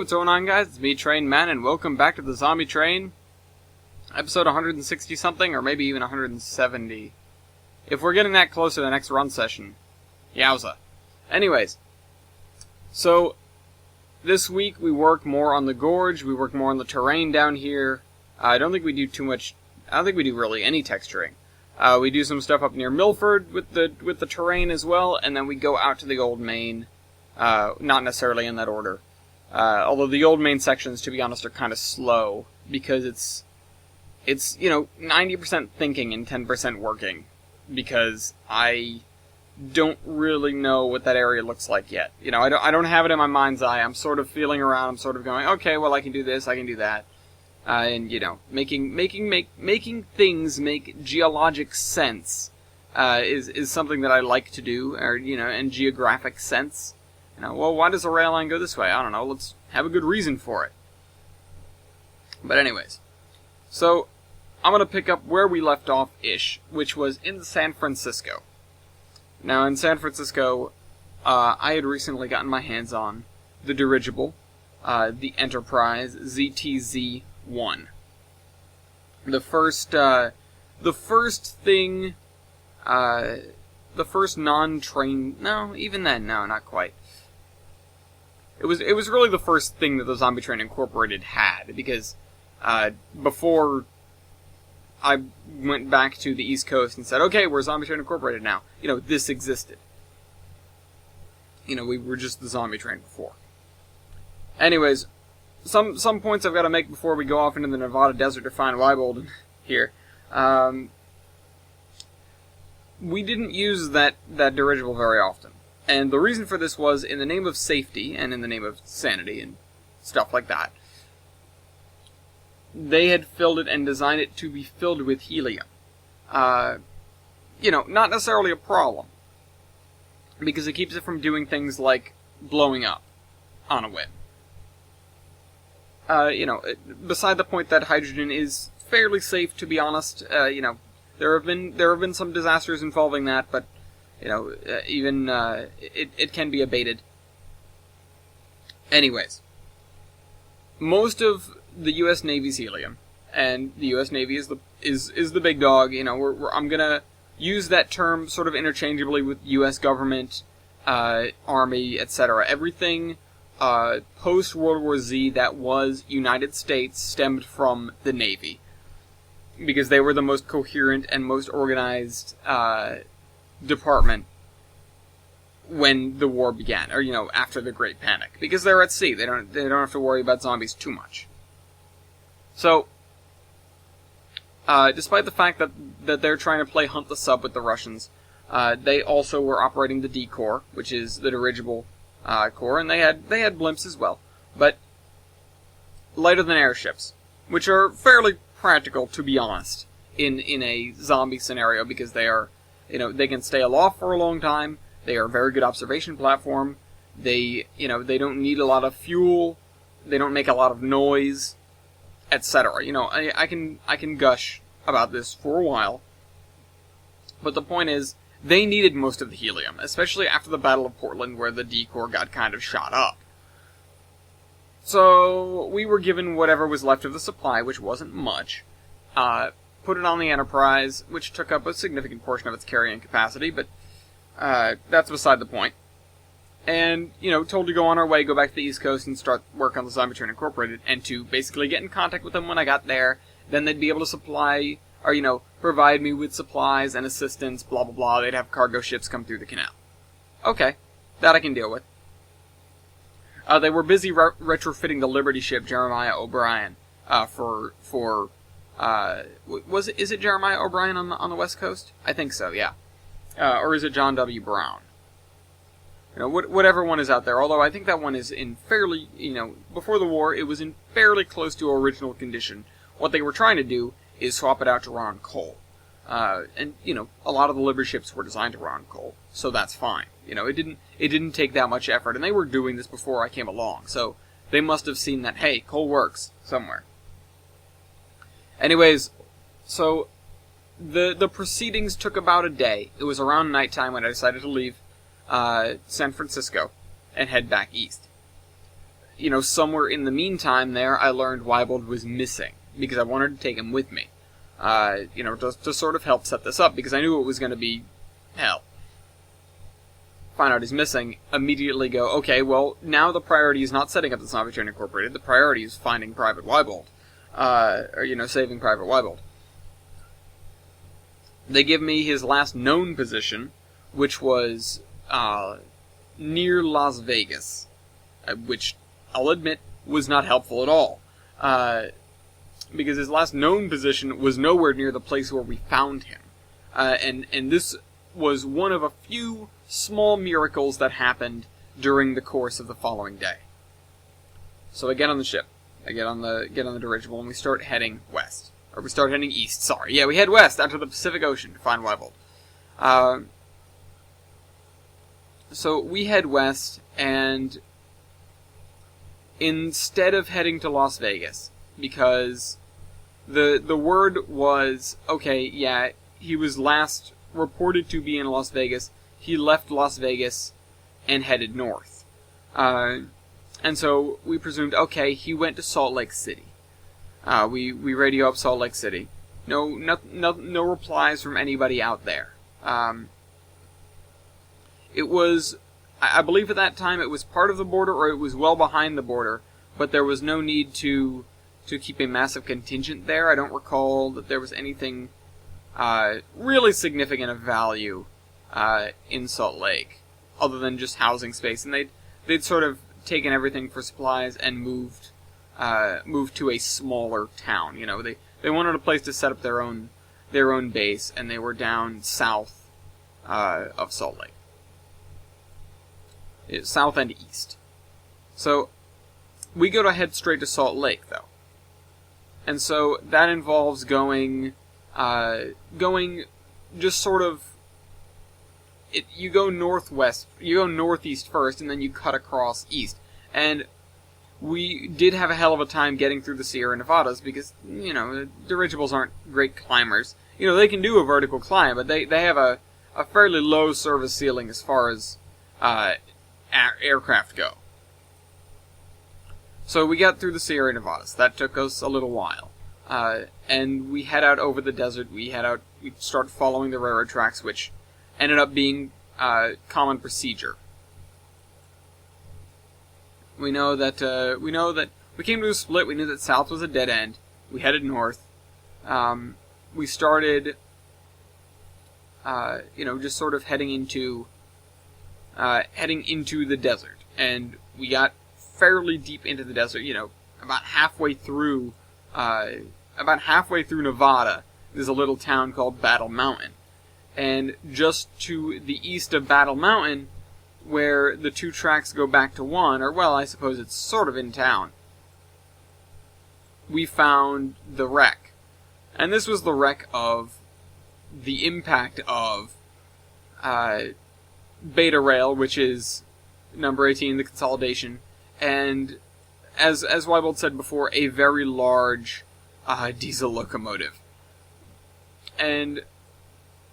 what's going on, guys? It's me, Train Man, and welcome back to the Zombie Train. Episode 160 something, or maybe even 170. If we're getting that close to the next run session. Yowza. Anyways, so this week we work more on the gorge, we work more on the terrain down here. I don't think we do too much, I don't think we do really any texturing. We do some stuff up near Milford with the terrain as well, and then we go out to the old main. Not necessarily in that order. Although the old main sections, to be honest, are kind of slow, because it's 90% thinking and 10% working, because I don't really know what that area looks like yet. I don't have it in my mind's eye. I'm sort of feeling around. I'm sort of going, okay, well, I can do this, I can do that. And making things make geologic sense, is something that I like to do, or, and geographic sense. Well, why does a rail line go this way? I don't know. Let's have a good reason for it. But anyways, so I'm going to pick up where we left off-ish, which was in San Francisco. Now, in San Francisco, I had recently gotten my hands on the dirigible, the Enterprise ZTZ-1. The first non-train... No, even then, no, not quite. It was really the first thing that the Zombie Train Incorporated had, because before I went back to the East Coast and said, okay, we're Zombie Train Incorporated now, this existed. We were just the Zombie Train before. Anyways, some points I've got to make before we go off into the Nevada desert to find Weibold here. We didn't use that dirigible very often. And the reason for this was, in the name of safety, and in the name of sanity, and stuff like that, they had filled it and designed it to be filled with helium. Not necessarily a problem, because it keeps it from doing things like blowing up on a whim. Beside the point that hydrogen is fairly safe, to be honest, there have been some disasters involving that, but it can be abated. Anyways, most of the U.S. Navy's helium, and the U.S. Navy is the big dog. I'm gonna use that term sort of interchangeably with U.S. government, Army, etc. Everything post World War Z that was United States stemmed from the Navy, because they were the most coherent and most organized department when the war began, or after the Great Panic, because they're at sea. They don't have to worry about zombies too much. So, despite the fact that they're trying to play hunt the sub with the Russians, they also were operating the D Corps, which is the dirigible corps, and they had blimps as well, but lighter than airships, which are fairly practical, to be honest, in a zombie scenario, because they are. They can stay aloft for a long time. They are a very good observation platform. They don't need a lot of fuel. They don't make a lot of noise, etc. I can gush about this for a while. But the point is, they needed most of the helium, especially after the Battle of Portland, where the D Corps got kind of shot up. So, we were given whatever was left of the supply, which wasn't much. Put it on the Enterprise, which took up a significant portion of its carrying capacity, but that's beside the point. And, told to go on our way, go back to the East Coast, and start work on the Zombie Train Incorporated, and to basically get in contact with them when I got there. Then they'd be able to supply, or, provide me with supplies and assistance, blah blah blah. They'd have cargo ships come through the canal. Okay, that I can deal with. They were busy retrofitting the Liberty ship Jeremiah O'Brien is it Jeremiah O'Brien on the West Coast? I think so, yeah. Or is it John W. Brown? Whatever one is out there. Although I think that one is in fairly, before the war, it was in fairly close to original condition. What they were trying to do is swap it out to run on coal. And a lot of the Liberty ships were designed to run on coal, so that's fine. It didn't take that much effort, and they were doing this before I came along, so they must have seen that, hey, coal works somewhere. Anyways, so the proceedings took about a day. It was around nighttime when I decided to leave San Francisco and head back east. somewhere in the meantime there, I learned Wybold was missing, because I wanted to take him with me. To sort of help set this up, because I knew it was going to be hell. Find out he's missing, immediately go, okay, well, now the priority is not setting up the Zombie Train Incorporated, the priority is finding Private Wybold. Saving Private Wybold. They give me his last known position, which was near Las Vegas, which I'll admit was not helpful at all, because his last known position was nowhere near the place where we found him, and this was one of a few small miracles that happened during the course of the following day. So I get on the ship, I get on the dirigible, and we start heading west. Or we start heading east, sorry. Yeah, we head west out to the Pacific Ocean to find Wybold. So we head west, and instead of heading to Las Vegas, because the word was, okay, yeah, he was last reported to be in Las Vegas, he left Las Vegas and headed north. And so we presumed, okay, he went to Salt Lake City. We radio up Salt Lake City. No replies from anybody out there. It was, I believe at that time it was part of the border or it was well behind the border, but there was no need to keep a massive contingent there. I don't recall that there was anything really significant of value in Salt Lake, other than just housing space, and they'd sort of taken everything for supplies and moved to a smaller town. They wanted a place to set up their own base, and they were down south of Salt Lake. South and east. So we go to head straight to Salt Lake, though. And so that involves going just sort of, you go northwest, you go northeast first, and then you cut across east. And we did have a hell of a time getting through the Sierra Nevadas because, dirigibles aren't great climbers. They can do a vertical climb, but they have a fairly low service ceiling as far as aircraft go. So we got through the Sierra Nevadas. That took us a little while. And we head out over the desert. We start following the railroad tracks, which ended up being common procedure. We know that we came to a split. We knew that south was a dead end. We headed north. We started, just sort of heading into the desert, and we got fairly deep into the desert. About halfway through Nevada, there's a little town called Battle Mountain, and just to the east of Battle Mountain, where the two tracks go back to one, or well, I suppose it's sort of in town, we found the wreck. And this was the wreck of the impact of Beta Rail, which is number 18, the consolidation, and as Wybold said before, a very large diesel locomotive. And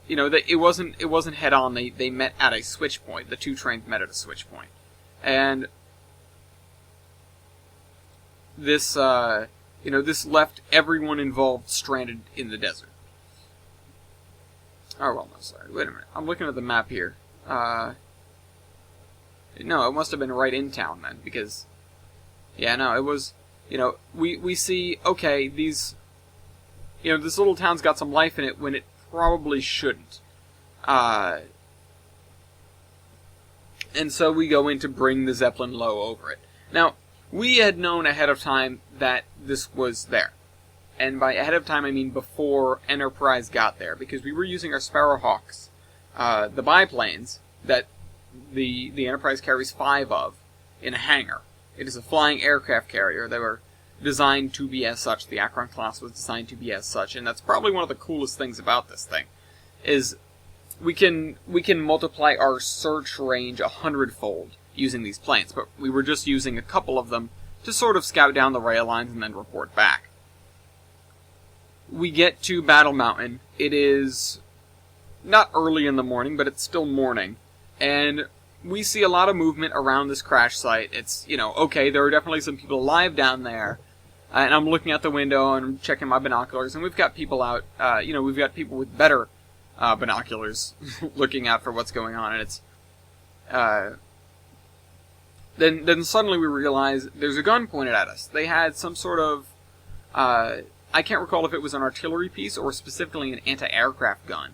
it wasn't head on. They met at a switch point. The two trains met at a switch point, and this left everyone involved stranded in the desert. Oh well, no, sorry. Wait a minute. I'm looking at the map here. No, it must have been right in town then, because it was. We see, okay, these. This little town's got some life in it when it probably shouldn't. And so we go in to bring the Zeppelin low over it. Now, we had known ahead of time that this was there. And by ahead of time, I mean before Enterprise got there, because we were using our Sparrowhawks, the biplanes, that the Enterprise carries 5 of, in a hangar. It is a flying aircraft carrier. They were designed to be as such. The Akron class was designed to be as such, and that's probably one of the coolest things about this thing, is we can multiply our search range 100-fold using these planes, but we were just using a couple of them to sort of scout down the rail lines and then report back. We get to Battle Mountain. It is not early in the morning, but it's still morning, and we see a lot of movement around this crash site. It's, okay, there are definitely some people alive down there. And I'm looking out the window and I'm checking my binoculars, and we've got people out, we've got people with better binoculars looking out for what's going on, and it's, then suddenly we realize there's a gun pointed at us. They had some sort of, I can't recall if it was an artillery piece or specifically an anti-aircraft gun.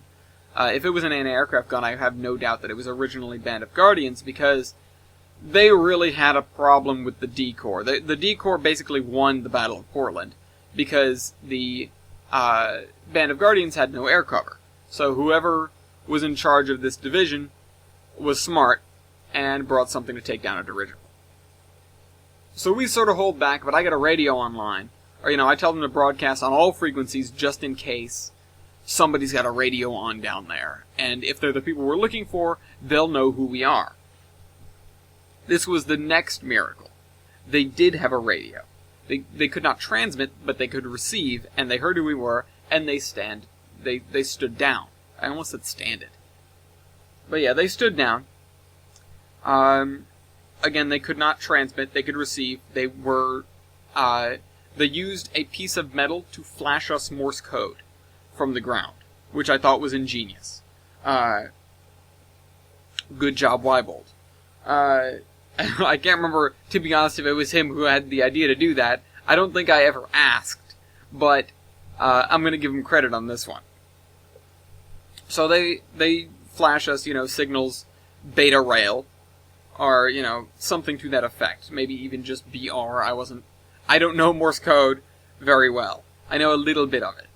If it was an anti-aircraft gun, I have no doubt that it was originally Band of Guardians, because they really had a problem with the D Corps. The D Corps basically won the Battle of Portland, because the Band of Guardians had no air cover. So whoever was in charge of this division was smart and brought something to take down a dirigible. So we sort of hold back, but I get a radio online. Or, I tell them to broadcast on all frequencies just in case somebody's got a radio on down there. And if they're the people we're looking for, they'll know who we are. This was the next miracle. They did have a radio. They could not transmit, but they could receive, and they heard who we were, and they stood down. I almost said standed. But yeah, they stood down. Again, they could not transmit, they could receive. They used a piece of metal to flash us Morse code from the ground, which I thought was ingenious. Good job, Weibold. I can't remember, to be honest, if it was him who had the idea to do that. I don't think I ever asked, but I'm going to give him credit on this one. So they flash us, signals beta rail, or, something to that effect. Maybe even just BR. I don't know Morse code very well. I know a little bit of it.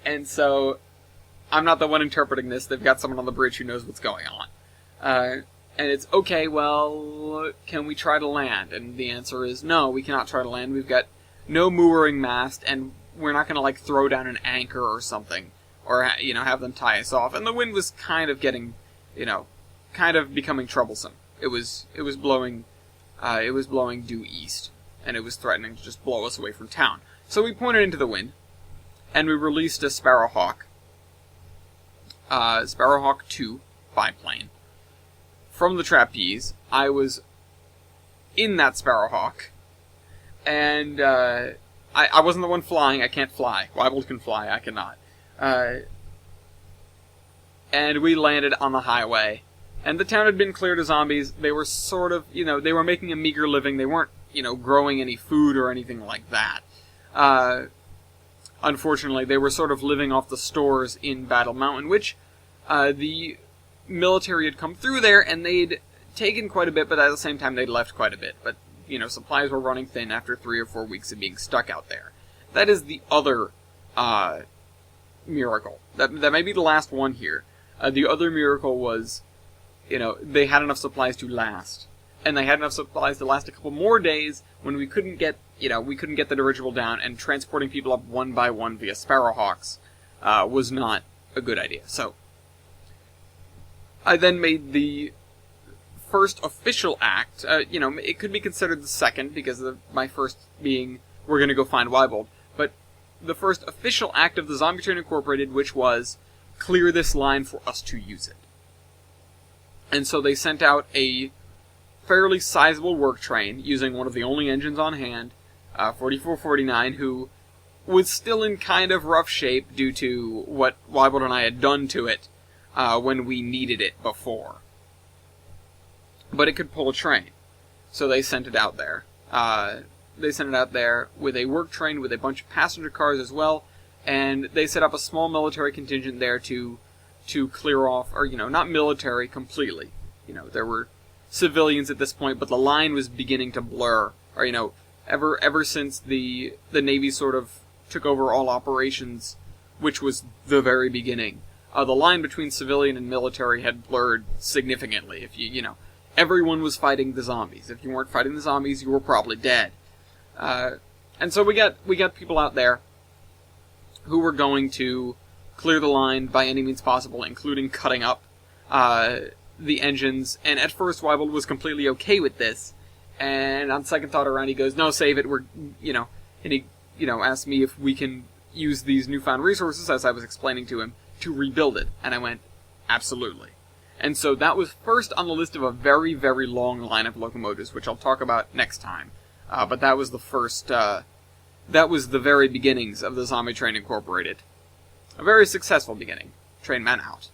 And so, I'm not the one interpreting this. They've got someone on the bridge who knows what's going on. And it's, okay, well, can we try to land? And the answer is, no, we cannot try to land. We've got no mooring mast, and we're not going to, throw down an anchor or something. Or, have them tie us off. And the wind was kind of getting, kind of becoming troublesome. It was blowing due east. And it was threatening to just blow us away from town. So we pointed into the wind, and we released a Sparrowhawk. Sparrowhawk 2 biplane. From the trapeze. I was in that Sparrowhawk, and I wasn't the one flying. I can't fly. Weibold can fly. I cannot. And we landed on the highway, and the town had been cleared of zombies. They were sort of, they were making a meager living. They weren't, growing any food or anything like that. Unfortunately, they were sort of living off the stores in Battle Mountain, which the military had come through there, and they'd taken quite a bit, but at the same time they'd left quite a bit. But, supplies were running thin after 3 or 4 weeks of being stuck out there. That is the other miracle. That may be the last one here. The other miracle was, they had enough supplies to last. And they had enough supplies to last a couple more days when we couldn't get, the dirigible down, and transporting people up one by one via Sparrowhawks was not a good idea. So, I then made the first official act. It could be considered the second, because of my first being, we're going to go find Weibold. But the first official act of the Zombie Train Incorporated, which was, clear this line for us to use it. And so they sent out a fairly sizable work train, using one of the only engines on hand, 4449, who was still in kind of rough shape due to what Weibold and I had done to it when we needed it before. But it could pull a train. So they sent it out there. They sent it out there with a work train with a bunch of passenger cars as well, and they set up a small military contingent there to clear off, or, not military completely. There were civilians at this point, but the line was beginning to blur. Or, ever since the Navy sort of took over all operations, which was the very beginning, the line between civilian and military had blurred significantly. If everyone was fighting the zombies. If you weren't fighting the zombies, you were probably dead. And so we got people out there who were going to clear the line by any means possible, including cutting up the engines. And at first, Weibold was completely okay with this. And on second thought around, he goes, "No, save it. And he, asked me if we can use these newfound resources, as I was explaining to him, to rebuild it." And I went, "Absolutely." And so that was first on the list of a very, very long line of locomotives, which I'll talk about next time. But that was the first, that was the very beginnings of the Zombie Train Incorporated. A very successful beginning. Train men out.